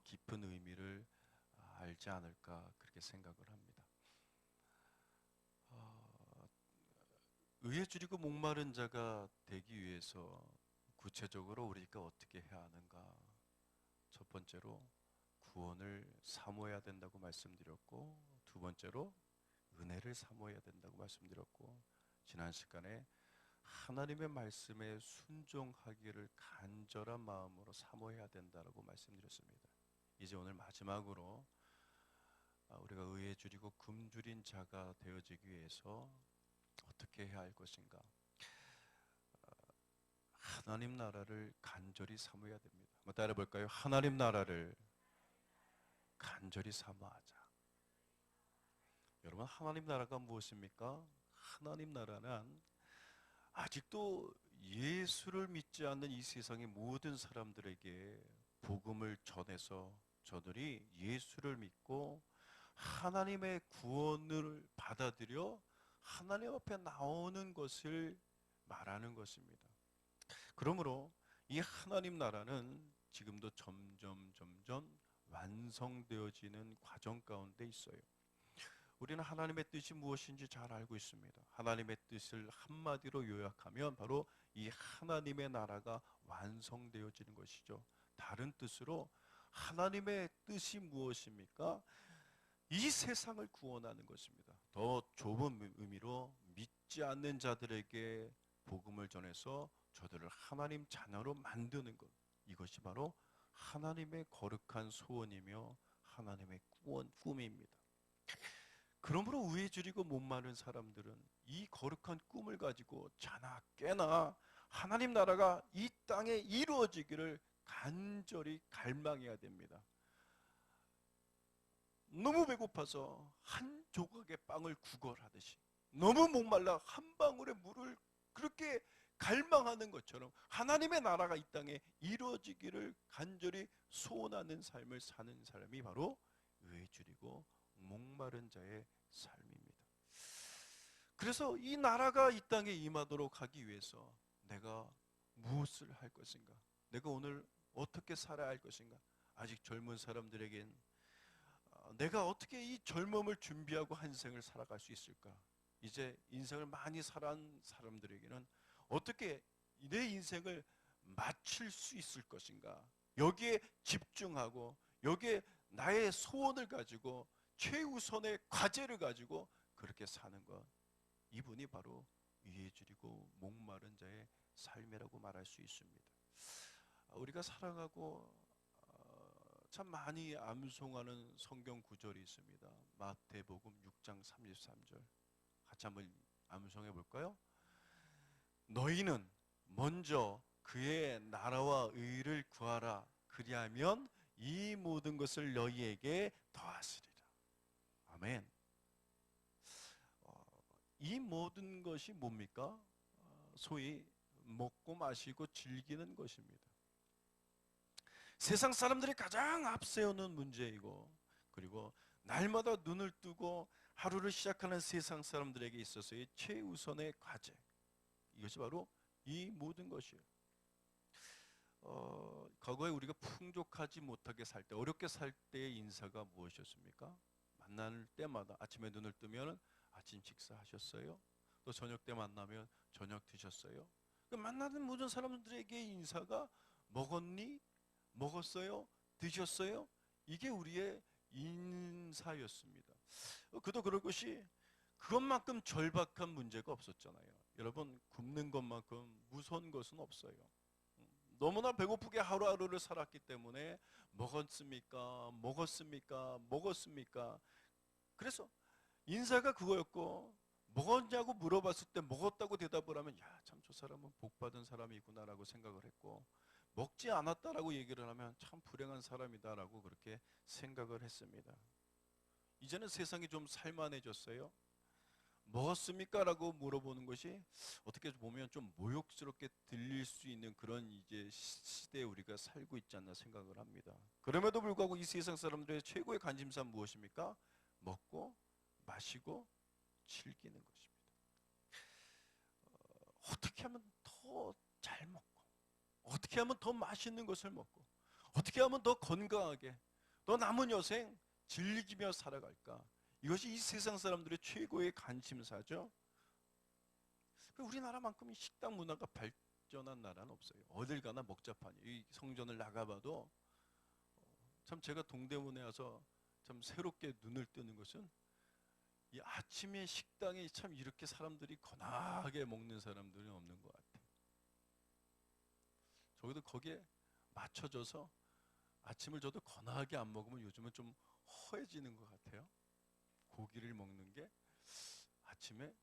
깊은 의미를 알지 않을까 그렇게 생각을 합니다. 의에 줄이고 목마른 자가 되기 위해서 구체적으로 우리가 어떻게 해야 하는가? 첫 번째로 구원을 사모해야 된다고 말씀드렸고, 두 번째로 은혜를 사모해야 된다고 말씀드렸고, 지난 시간에 하나님의 말씀에 순종하기를 간절한 마음으로 사모해야 된다고 말씀드렸습니다. 이제 오늘 마지막으로 우리가 의에 줄이고 굶주린 자가 되어지기 위해서 어떻게 해야 할 것인가? 하나님 나라를 간절히 사모해야 됩니다. 한번 따라 볼까요? 하나님 나라를 간절히 사모하자. 여러분, 하나님 나라가 무엇입니까? 하나님 나라는 아직도 예수를 믿지 않는 이 세상의 모든 사람들에게 복음을 전해서 저들이 예수를 믿고 하나님의 구원을 받아들여 하나님 앞에 나오는 것을 말하는 것입니다. 그러므로 이 하나님 나라는 지금도 점점 완성되어지는 과정 가운데 있어요. 우리는 하나님의 뜻이 무엇인지 잘 알고 있습니다. 하나님의 뜻을 한마디로 요약하면 바로 이 하나님의 나라가 완성되어지는 것이죠. 다른 뜻으로 하나님의 뜻이 무엇입니까? 이 세상을 구원하는 것입니다. 더 좁은 의미로 믿지 않는 자들에게 복음을 전해서 저들을 하나님 자녀로 만드는 것. 이것이 바로 하나님의 거룩한 소원이며 하나님의 꿈입니다. 그러므로 의에 줄이고 목마른 사람들은 이 거룩한 꿈을 가지고 자나 깨나 하나님 나라가 이 땅에 이루어지기를 간절히 갈망해야 됩니다. 너무 배고파서 한 조각의 빵을 구걸하듯이, 너무 목말라 한 방울의 물을 그렇게 갈망하는 것처럼 하나님의 나라가 이 땅에 이루어지기를 간절히 소원하는 삶을 사는 사람이 바로 의에 줄이고 목마른 자의 삶입니다. 그래서 이 나라가 이 땅에 임하도록 하기 위해서 내가 무엇을 할 것인가? 내가 오늘 어떻게 살아야 할 것인가? 아직 젊은 사람들에겐 내가 어떻게 이 젊음을 준비하고 한 생을 살아갈 수 있을까? 이제 인생을 많이 살아온 사람들에게는 어떻게 내 인생을 마칠 수 있을 것인가? 여기에 집중하고 여기에 나의 소원을 가지고 최우선의 과제를 가지고 그렇게 사는 것, 이분이 바로 위에 줄이고 목마른 자의 삶이라고 말할 수 있습니다. 우리가 살아가고 참 많이 암송하는 성경 구절이 있습니다. 마태복음 6장 33절 같이 한번 암송해 볼까요? 너희는 먼저 그의 나라와 의를 구하라. 그리하면 이 모든 것을 너희에게 더하시리라. 아멘. 이 모든 것이 뭡니까? 소위 먹고 마시고 즐기는 것입니다. 세상 사람들이 가장 앞세우는 문제이고, 그리고 날마다 눈을 뜨고 하루를 시작하는 세상 사람들에게 있어서의 최우선의 과제, 이것이 바로 이 모든 것이에요. 과거에 우리가 풍족하지 못하게 살 때, 어렵게 살 때의 인사가 무엇이었습니까? 만날 때마다 아침에 눈을 뜨면 아침 식사하셨어요? 또 저녁 때 만나면 저녁 드셨어요? 만나는 모든 사람들에게 인사가 먹었니? 먹었어요? 드셨어요? 이게 우리의 인사였습니다. 그도 그럴 것이 그것만큼 절박한 문제가 없었잖아요. 여러분, 굶는 것만큼 무서운 것은 없어요. 너무나 배고프게 하루하루를 살았기 때문에 먹었습니까? 먹었습니까? 먹었습니까? 그래서 인사가 그거였고, 먹었냐고 물어봤을 때 먹었다고 대답을 하면 야, 참 저 사람은 복받은 사람이구나라고 생각을 했고, 먹지 않았다라고 얘기를 하면 참 불행한 사람이다라고 그렇게 생각을 했습니다. 이제는 세상이 좀 살만해졌어요. 먹었습니까? 라고 물어보는 것이 어떻게 보면 좀 모욕스럽게 들릴 수 있는 그런 이제 시대에 우리가 살고 있지 않나 생각을 합니다. 그럼에도 불구하고 이 세상 사람들의 최고의 관심사는 무엇입니까? 먹고 마시고 즐기는 것입니다. 어떻게 하면 더 잘 먹고, 어떻게 하면 더 맛있는 것을 먹고, 어떻게 하면 더 건강하게, 또 남은 여생 즐기며 살아갈까? 이것이 이 세상 사람들의 최고의 관심사죠. 우리나라만큼 식당 문화가 발전한 나라는 없어요. 어딜 가나 먹자판이. 이 성전을 나가봐도 참 제가 동대문에 와서 참 새롭게 눈을 뜨는 것은 이 아침에 식당에 참 이렇게 사람들이 거나하게 먹는 사람들은 없는 것 같아요. 저기도 거기에 맞춰져서 아침을 저도 거나하게 안 먹으면 요즘은 좀 허해지는 것 같아요. 고기를 먹는 게 아침에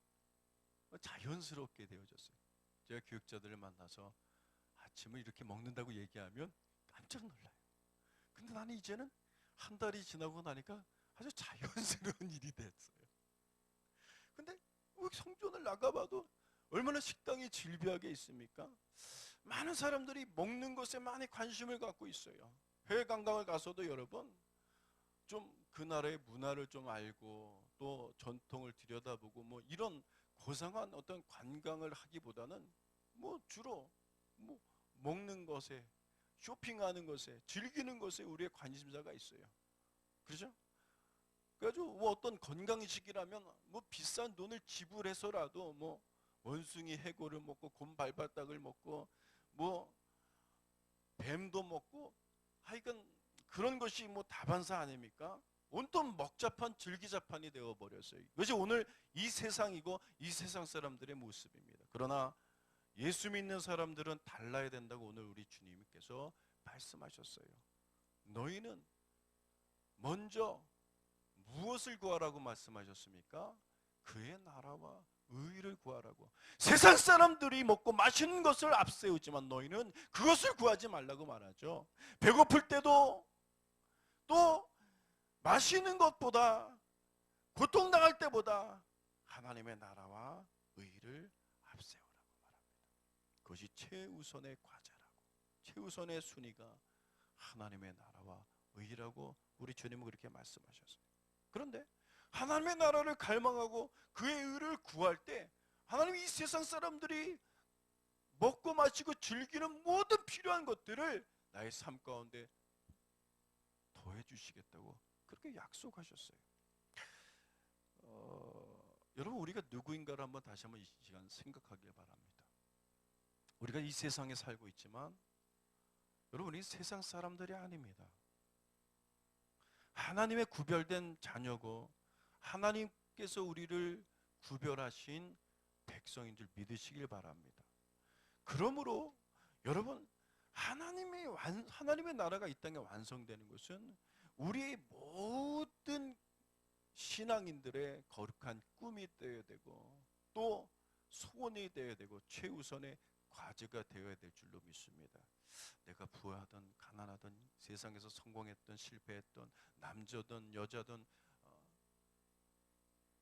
자연스럽게 되어졌어요. 제가 교육자들을 만나서 아침을 이렇게 먹는다고 얘기하면 깜짝 놀라요. 근데 나는 이제는 한 달이 지나고 나니까 아주 자연스러운 일이 됐어요. 근데 성전을 나가봐도 얼마나 식당이 질비하게 있습니까? 많은 사람들이 먹는 것에 많이 관심을 갖고 있어요. 해외 관광을 가서도 여러분 좀 그 나라의 문화를 좀 알고 또 전통을 들여다보고 뭐 이런 고상한 어떤 관광을 하기보다는 뭐 주로 뭐 먹는 것에, 쇼핑하는 것에, 즐기는 것에 우리의 관심사가 있어요. 그렇죠? 그래가지고 뭐 어떤 건강식이라면 뭐 비싼 돈을 지불해서라도 뭐 원숭이 해골을 먹고 곰 발바닥을 먹고 뭐 뱀도 먹고 하여간 그런 것이 뭐 다반사 아닙니까? 온통 먹자판 즐기자판이 되어버렸어요. 이것이 오늘 이 세상이고 이 세상 사람들의 모습입니다. 그러나 예수 믿는 사람들은 달라야 된다고 오늘 우리 주님께서 말씀하셨어요. 너희는 먼저 무엇을 구하라고 말씀하셨습니까? 그의 나라와 의를 구하라고. 세상 사람들이 먹고 마시는 것을 앞세우지만 너희는 그것을 구하지 말라고 말하죠. 배고플 때도 또 마시는 것보다 고통당할 때보다 하나님의 나라와 의를 앞세우라고 말합니다. 그것이 최우선의 과제라고, 최우선의 순위가 하나님의 나라와 의라고 우리 주님은 그렇게 말씀하셨어요. 그런데 하나님의 나라를 갈망하고 그의 의를 구할 때 하나님이 이 세상 사람들이 먹고 마시고 즐기는 모든 필요한 것들을 나의 삶 가운데 더해 주시겠다고 그렇게 약속하셨어요. 여러분 우리가 누구인가를 한번 다시 한번 이 시간 생각하길 바랍니다. 우리가 이 세상에 살고 있지만 여러분 이 세상 사람들이 아닙니다. 하나님의 구별된 자녀고 하나님께서 우리를 구별하신 백성인 줄 믿으시길 바랍니다. 그러므로 여러분 하나님의 나라가 이 땅에 완성되는 것은 우리의 모든 신앙인들의 거룩한 꿈이 되어야 되고 또 소원이 되어야 되고 최우선의 과제가 되어야 될 줄로 믿습니다. 내가 부하든 가난하든 세상에서 성공했든 실패했든 남자든 여자든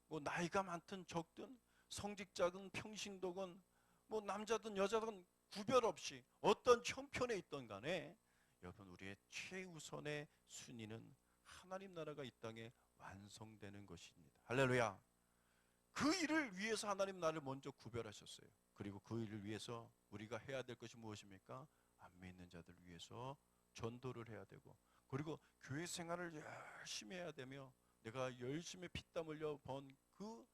뭐 나이가 많든 적든 성직자든 평신도건 뭐 남자든 여자든 구별 없이 어떤 형편에 있던 간에 여러분 우리의 최우선의 순위는 하나님 나라가 이 땅에 완성되는 것입니다. 할렐루야. 그 일을 위해서 하나님 나를 먼저 구별하셨어요. 그리고 그 일을 위해서 우리가 해야 될 것이 무엇입니까? 안 믿는 자들을 위해서 전도를 해야 되고 그리고 교회 생활을 열심히 해야 되며 내가 열심히 피땀 흘려 번 그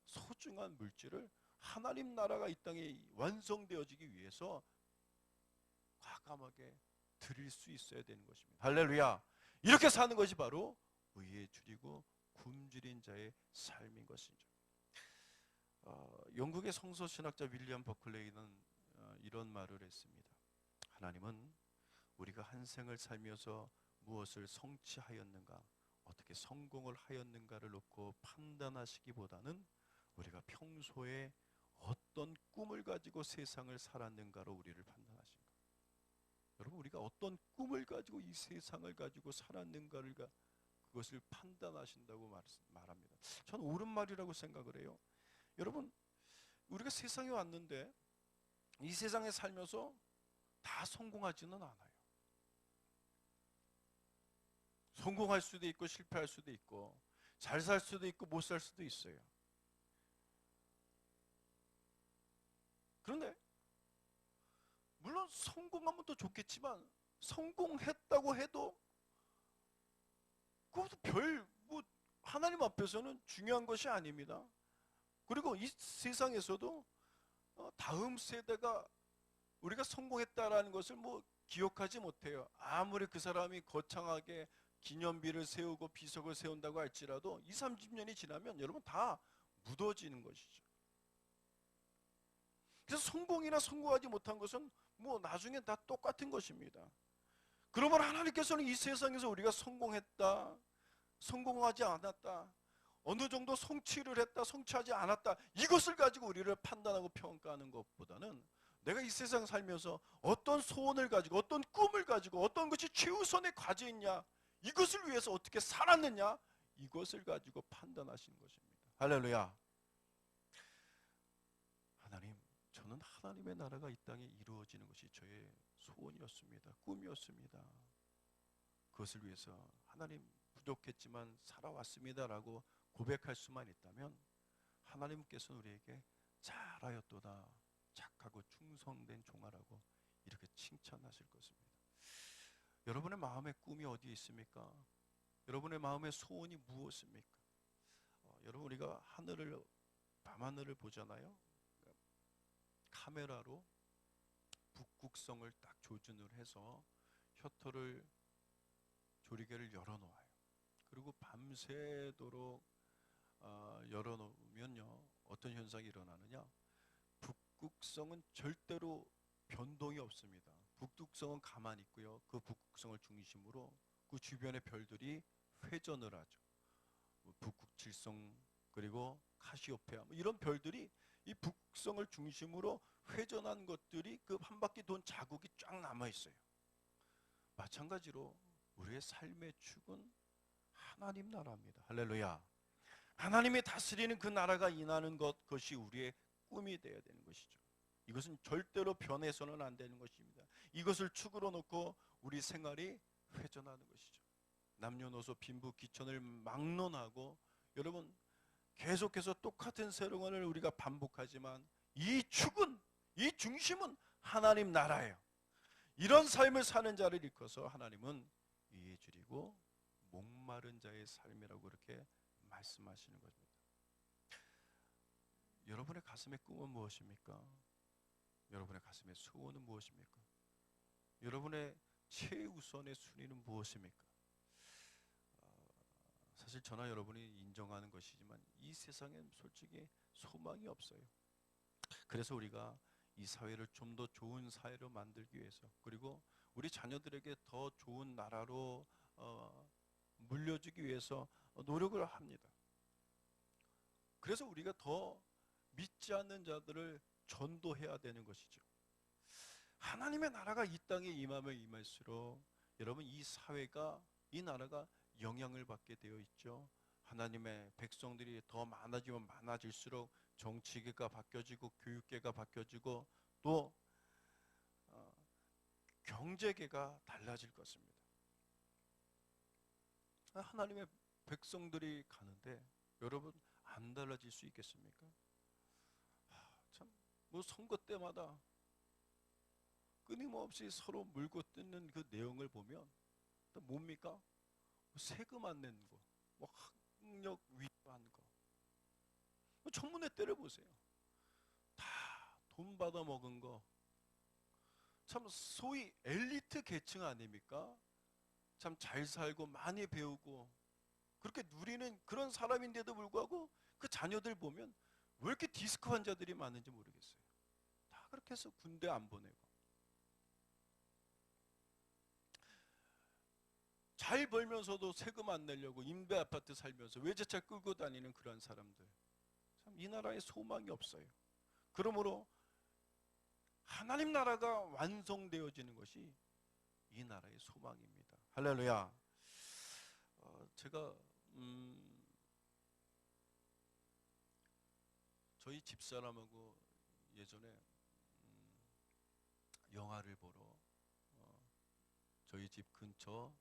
소중한 물질을 하나님 나라가 이 땅에 완성되어지기 위해서 과감하게 드릴 수 있어야 되는 것입니다. 할렐루야. 이렇게 사는 것이 바로 의에 줄이고 굶주린 자의 삶인 것이죠. 영국의 성서신학자 윌리엄 버클레이는 이런 말을 했습니다. 하나님은 우리가 한 생을 살면서 무엇을 성취하였는가, 어떻게 성공을 하였는가를 놓고 판단하시기보다는 우리가 평소에 어떤 꿈을 가지고 세상을 살았는가로 우리를 판단하신 거예요. 여러분 우리가 어떤 꿈을 가지고 이 세상을 가지고 살았는가를 그것을 판단하신다고 말합니다. 저는 옳은 말이라고 생각을 해요. 여러분 우리가 세상에 왔는데 이 세상에 살면서 다 성공하지는 않아요. 성공할 수도 있고 실패할 수도 있고 잘 살 수도 있고 못 살 수도 있어요. 그런데 물론 성공하면 더 좋겠지만 성공했다고 해도 그것도 뭐 하나님 앞에서는 중요한 것이 아닙니다. 그리고 이 세상에서도 다음 세대가 우리가 성공했다라는 것을 뭐 기억하지 못해요. 아무리 그 사람이 거창하게 기념비를 세우고 비석을 세운다고 할지라도 20, 30년이 지나면 여러분 다 묻어지는 것이죠. 그래서 성공이나 성공하지 못한 것은 뭐 나중에 다 똑같은 것입니다. 그러면 하나님께서는 이 세상에서 우리가 성공했다, 성공하지 않았다, 어느 정도 성취를 했다, 성취하지 않았다, 이것을 가지고 우리를 판단하고 평가하는 것보다는 내가 이 세상 살면서 어떤 소원을 가지고, 어떤 꿈을 가지고, 어떤 것이 최우선의 과제였냐, 이것을 위해서 어떻게 살았느냐, 이것을 가지고 판단하시는 것입니다. 할렐루야. 하나님, 저는 하나님의 나라가 이 땅에 이루어지는 것이 저의 소원이었습니다. 꿈이었습니다. 그것을 위해서 하나님 부족했지만 살아왔습니다라고 고백할 수만 있다면 하나님께서는 우리에게 잘하였도다, 착하고 충성된 종아라고 이렇게 칭찬하실 것입니다. 여러분의 마음의 꿈이 어디에 있습니까? 여러분의 마음의 소원이 무엇입니까? 여러분, 우리가 밤하늘을 보잖아요. 카메라로 북극성을 딱 조준을 해서 셔터를, 조리개를 열어놓아요. 그리고 밤새도록 열어놓으면요, 어떤 현상이 일어나느냐, 북극성은 절대로 변동이 없습니다. 북극성은 가만히 있고요, 그 북극성을 중심으로 그 주변의 별들이 회전을 하죠. 북극칠성, 그리고 카시오페아, 이런 별들이 이 북극성을 중심으로 회전한 것들이 그 한 바퀴 돈 자국이 쫙 남아 있어요. 마찬가지로 우리의 삶의 축은 하나님 나라입니다. 할렐루야. 하나님이 다스리는 그 나라가 임하는 그것이 우리의 꿈이 되어야 되는 것이죠. 이것은 절대로 변해서는 안 되는 것입니다. 이것을 축으로 놓고 우리 생활이 회전하는 것이죠. 남녀노소 빈부귀천을 막론하고 여러분 계속해서 똑같은 세력을 우리가 반복하지만 이 축은, 이 중심은 하나님 나라예요. 이런 삶을 사는 자를 일컬어서 하나님은 이에 줄이고 목마른 자의 삶이라고 그렇게 말씀하시는 겁니다. 여러분의 가슴의 꿈은 무엇입니까? 여러분의 가슴의 소원은 무엇입니까? 여러분의 최우선의 순위는 무엇입니까? 사실 저나 여러분이 인정하는 것이지만 이 세상엔 솔직히 소망이 없어요. 그래서 우리가 이 사회를 좀 더 좋은 사회로 만들기 위해서, 그리고 우리 자녀들에게 더 좋은 나라로 물려주기 위해서 노력을 합니다. 그래서 우리가 더 믿지 않는 자들을 전도해야 되는 것이죠. 하나님의 나라가 이 땅에 임하면 임할수록 여러분 이 사회가, 이 나라가 영향을 받게 되어 있죠. 하나님의 백성들이 더 많아지면 많아질수록 정치계가 바뀌어지고 교육계가 바뀌어지고 또 경제계가 달라질 것입니다. 하나님의 백성들이 가는데 여러분 안 달라질 수 있겠습니까? 참, 뭐 선거 때마다 끊임없이 서로 물고 뜯는 그 내용을 보면 또 뭡니까? 세금 안 내는 거, 뭐 학력 위조한 거, 청문회 때를 보세요. 다 돈 받아 먹은 거, 참 소위 엘리트 계층 아닙니까? 참 잘 살고 많이 배우고 그렇게 누리는 그런 사람인데도 불구하고 그 자녀들 보면 왜 이렇게 디스크 환자들이 많은지 모르겠어요. 다 그렇게 해서 군대 안 보내고 잘 벌면서도 세금 안 내려고 임대 아파트 살면서 외제차 끌고 다니는 그런 사람들, 참 이 나라에 소망이 없어요. 그러므로 하나님 나라가 완성되어지는 것이 이 나라의 소망입니다. 할렐루야. 제가 저희 집사람하고 예전에 영화를 보러 저희 집 근처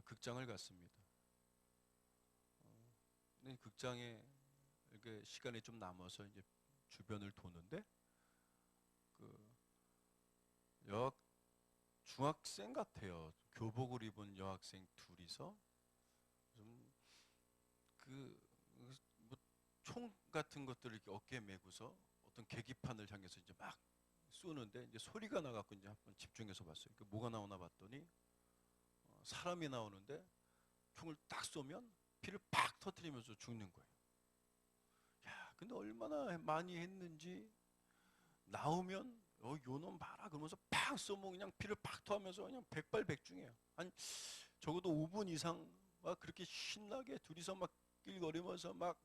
극장을 갔습니다. 근데 극장에 이렇게 시간이 좀 남아서 이제 주변을 도는데 그 역 중학생 같아요. 교복을 입은 여학생 둘이서 좀그뭐총 같은 것들을 이렇게 어깨에 메고서 어떤 계기판을 향해서 이제 막 쏘는데 이제 소리가 나갖고 이제 한번 집중해서 봤어요. 그 뭐가 나오나 봤더니 사람이 나오는데 총을 딱 쏘면 피를 팍 터뜨리면서 죽는 거예요. 야, 근데 얼마나 많이 했는지 나오면 요놈 봐라 그러면서 팍 쏘면 그냥 피를 팍 토하면서 그냥 백발백중이에요. 한 적어도 5분 이상 막 그렇게 신나게 둘이서 막 끌거리면서 막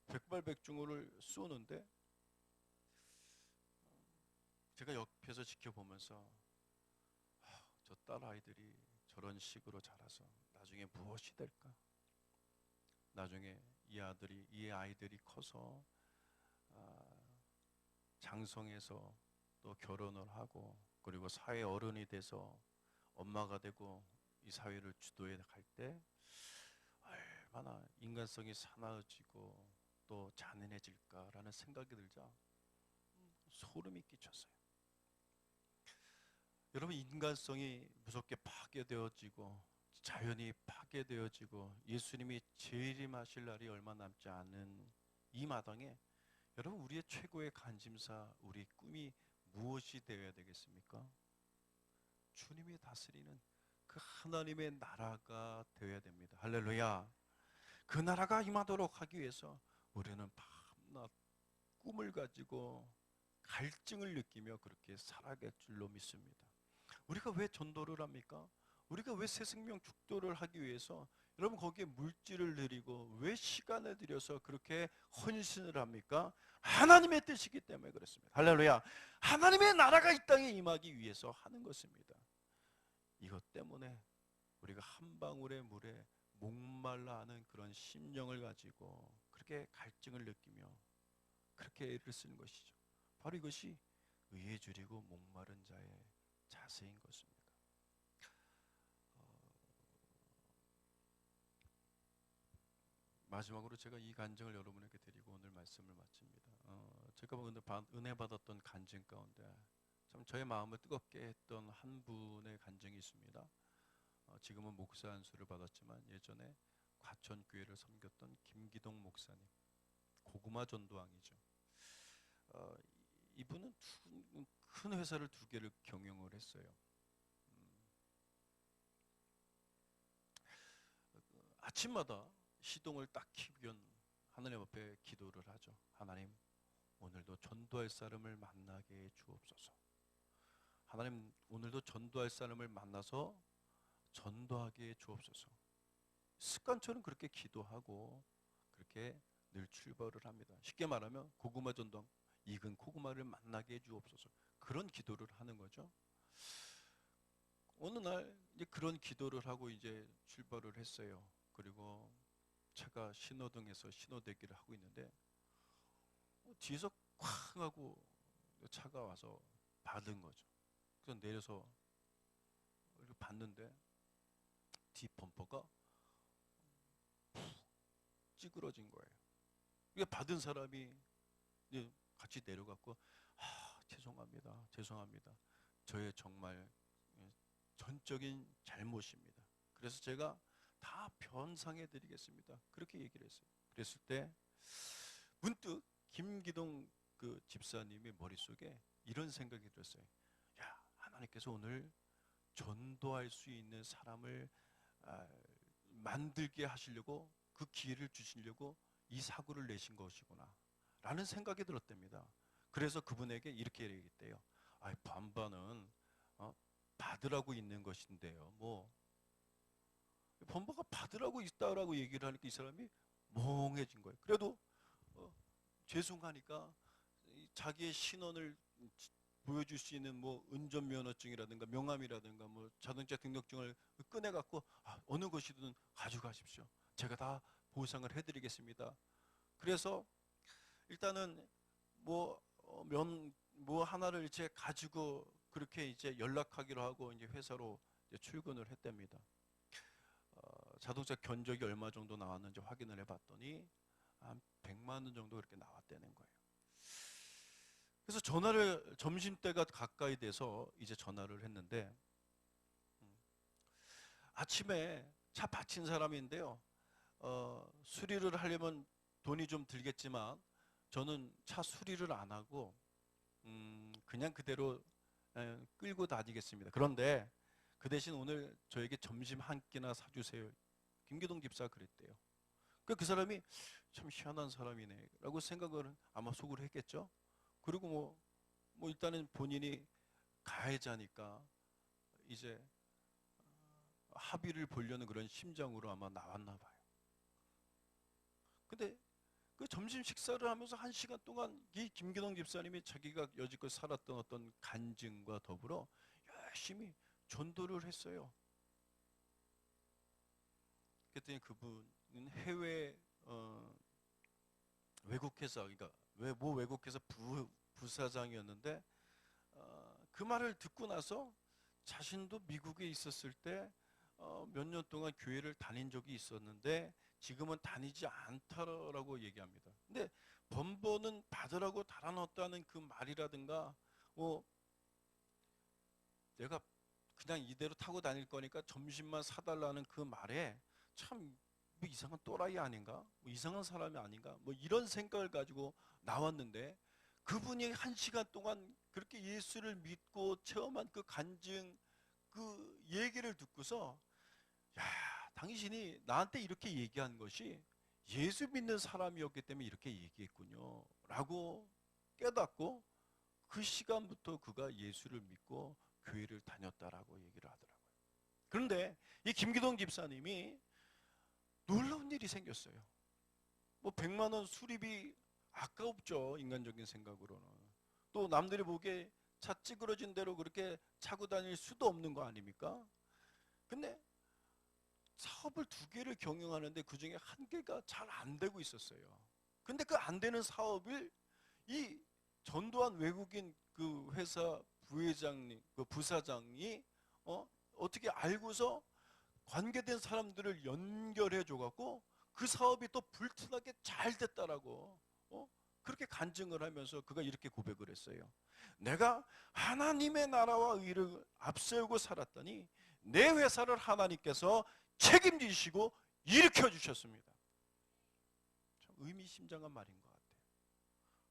백발백중을 쏘는데 제가 옆에서 지켜보면서 저 딸 아이들이 저런 식으로 자라서 나중에 무엇이 될까? 나중에 이 아이들이 커서 장성해서 또 결혼을 하고 그리고 사회 어른이 돼서 엄마가 되고 이 사회를 주도해 갈 때 얼마나 인간성이 사나워지고 또 잔인해질까라는 생각이 들자 소름이 끼쳤어요. 여러분, 인간성이 무섭게 파괴되어지고 자연이 파괴되어지고 예수님이 재림하실 날이 얼마 남지 않은 이 마당에 여러분, 우리의 최고의 관심사, 우리 꿈이 무엇이 되어야 되겠습니까? 주님이 다스리는 그 하나님의 나라가 되어야 됩니다. 할렐루야. 그 나라가 임하도록 하기 위해서 우리는 밤낮 꿈을 가지고 갈증을 느끼며 그렇게 살아갈 줄로 믿습니다. 우리가 왜 전도를 합니까? 우리가 왜 새 생명 축도를 하기 위해서 여러분 거기에 물질을 들이고 왜 시간을 들여서 그렇게 헌신을 합니까? 하나님의 뜻이기 때문에 그렇습니다. 할렐루야. 하나님의 나라가 이 땅에 임하기 위해서 하는 것입니다. 이것 때문에 우리가 한 방울의 물에 목말라 하는 그런 심령을 가지고 그렇게 갈증을 느끼며 그렇게 애를 쓰는 것이죠. 바로 이것이 의에 줄이고 목마른 자의 자세인 것입니다. 마지막으로 제가 이 간증을 여러분에게 드리고 오늘 말씀을 마칩니다. 제가 오늘 은혜 받았던 간증 가운데 참 저의 마음을 뜨겁게 했던 한 분의 간증이 있습니다. 지금은 목사 안수를 받았지만 예전에 과천교회를 섬겼던 김기동 목사님, 고구마 전도왕이죠. 이분은 큰 회사를 2개를 경영을 했어요. 아침마다 시동을 딱 켜면 하나님 앞에 기도를 하죠. 하나님, 오늘도 전도할 사람을 만나게 해 주옵소서. 하나님, 오늘도 전도할 사람을 만나서 전도하게 해 주옵소서. 습관처럼 그렇게 기도하고 그렇게 늘 출발을 합니다. 쉽게 말하면 고구마 전도왕, 익은 고구마를 만나게 해 주옵소서. 그런 기도를 하는 거죠. 어느 날 이제 그런 기도를 하고 이제 출발을 했어요. 그리고 차가 신호등에서 신호대기를 하고 있는데 뒤에서 쾅 하고 차가 와서 받은 거죠. 그래서 내려서 이렇게 봤는데 뒤 범퍼가 푹 찌그러진 거예요. 이게 받은 사람이 같이 내려갔고 죄송합니다. 죄송합니다. 저의 정말 전적인 잘못입니다. 그래서 제가 다 변상해 드리겠습니다. 그렇게 얘기를 했어요. 그랬을 때 문득 김기동 그 집사님의 머릿속에 이런 생각이 들었어요. 야, 하나님께서 오늘 전도할 수 있는 사람을 만들게 하시려고 그 기회를 주시려고 이 사고를 내신 것이구나 라는 생각이 들었답니다. 그래서 그분에게 이렇게 얘기했대요. 반반은 받으라고 있는 것인데요. 뭐 범버가 받으라고 있다라고 얘기를 하니까 이 사람이 멍해진 거예요. 그래도 죄송하니까 자기의 신원을 보여줄 수 있는 뭐 운전면허증이라든가 명함이라든가 뭐 자동차 등록증을 꺼내갖고 어느 것이든 가져가십시오. 제가 다 보상을 해드리겠습니다. 그래서 일단은 뭐 하나를 이제 가지고 그렇게 이제 연락하기로 하고 이제 회사로 이제 출근을 했답니다. 자동차 견적이 얼마 정도 나왔는지 확인을 해봤더니 한 100만 원 정도 그렇게 나왔다는 거예요. 그래서 점심때가 가까이 돼서 이제 전화를 했는데 아침에 차 받친 사람인데요. 수리를 하려면 돈이 좀 들겠지만 저는 차 수리를 안 하고 그냥 그대로 끌고 다니겠습니다. 그런데 그 대신 오늘 저에게 점심 한 끼나 사주세요. 김기동 집사가 그랬대요. 그 사람이 참 희한한 사람이네 라고 생각을 아마 속으로 했겠죠. 그리고 뭐 일단은 본인이 가해자니까 이제 합의를 보려는 그런 심정으로 아마 나왔나 봐요. 근데 그 점심 식사를 하면서 1시간 동안 이 김기동 집사님이 자기가 여지껏 살았던 어떤 간증과 더불어 열심히 전도를 했어요. 그랬더니 그분은 해외 외국회사, 그러니까 모 외국회사 부사장이었는데 그 말을 듣고 나서 자신도 미국에 있었을 때 몇 년 동안 교회를 다닌 적이 있었는데 지금은 다니지 않다라고 얘기합니다. 근데 번번은 받으라고 달아놨다는 그 말이라든가 내가 그냥 이대로 타고 다닐 거니까 점심만 사달라는 그 말에 참 뭐 이상한 또라이 아닌가? 뭐 이상한 사람이 아닌가? 뭐 이런 생각을 가지고 나왔는데 그분이 1시간 동안 그렇게 예수를 믿고 체험한 그 간증 그 얘기를 듣고서 야, 당신이 나한테 이렇게 얘기한 것이 예수 믿는 사람이었기 때문에 이렇게 얘기했군요 라고 깨닫고 그 시간부터 그가 예수를 믿고 교회를 다녔다라고 얘기를 하더라고요. 그런데 이 김기동 집사님이 놀라운 일이 생겼어요. 뭐 100만 원 수리비 아까웠죠. 인간적인 생각으로는. 또 남들이 보기에 차 찌그러진 대로 그렇게 차고 다닐 수도 없는 거 아닙니까? 근데 사업을 2개를 경영하는데 그 중에 1개가 잘 안 되고 있었어요. 근데 그 안 되는 사업을 이 전도한 외국인 그 회사 부회장님, 그 부사장이 어떻게 알고서 관계된 사람들을 연결해 줘갖고 그 사업이 또 불티나게 잘 됐다라고 그렇게 간증을 하면서 그가 이렇게 고백을 했어요. 내가 하나님의 나라와 의를 앞세우고 살았더니 내 회사를 하나님께서 책임지시고 일으켜 주셨습니다. 참 의미심장한 말인 것 같아요.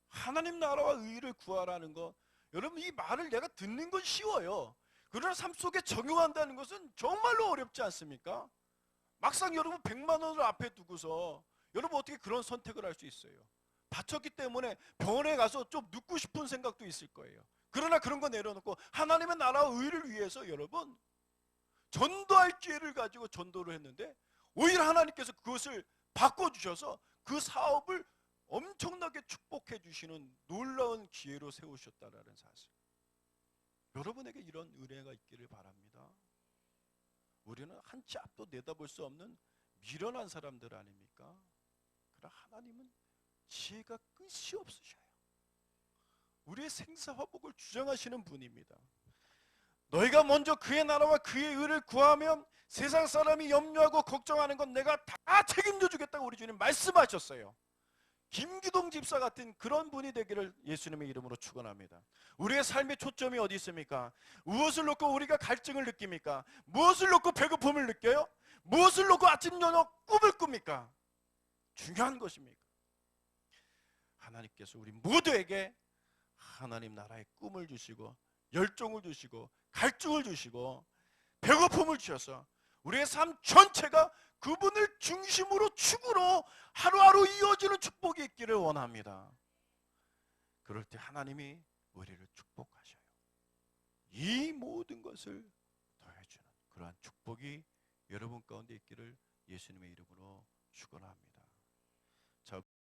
하나님 나라와 의를 구하라는 것, 여러분 이 말을 내가 듣는 건 쉬워요. 그러나 삶 속에 적용한다는 것은 정말로 어렵지 않습니까? 막상 여러분 100만 원을 앞에 두고서 여러분 어떻게 그런 선택을 할 수 있어요? 다쳤기 때문에 병원에 가서 좀 눕고 싶은 생각도 있을 거예요. 그러나 그런 거 내려놓고 하나님의 나라와 의를 위해서 여러분 전도할 기회를 가지고 전도를 했는데 오히려 하나님께서 그것을 바꿔주셔서 그 사업을 엄청나게 축복해 주시는 놀라운 기회로 세우셨다라는 사실. 여러분에게 이런 은혜가 있기를 바랍니다. 우리는 한 치 앞도 내다볼 수 없는 미련한 사람들 아닙니까? 그러나 하나님은 지혜가 끝이 없으셔요. 우리의 생사화복을 주장하시는 분입니다. 너희가 먼저 그의 나라와 그의 의를 구하면 세상 사람이 염려하고 걱정하는 건 내가 다 책임져 주겠다고 우리 주님 말씀하셨어요. 김기동 집사 같은 그런 분이 되기를 예수님의 이름으로 축원합니다. 우리의 삶의 초점이 어디 있습니까? 무엇을 놓고 우리가 갈증을 느낍니까? 무엇을 놓고 배고픔을 느껴요? 무엇을 놓고 아침 저녁 꿈을 꿉니까? 중요한 것입니까? 하나님께서 우리 모두에게 하나님 나라의 꿈을 주시고 열정을 주시고 갈증을 주시고 배고픔을 주셔서 우리의 삶 전체가 그분을 중심으로 축으로 하루하루 이어지는 축복이 있기를 원합니다. 그럴 때 하나님이 우리를 축복하셔요. 이 모든 것을 더해주는 그러한 축복이 여러분 가운데 있기를 예수님의 이름으로 축원합니다.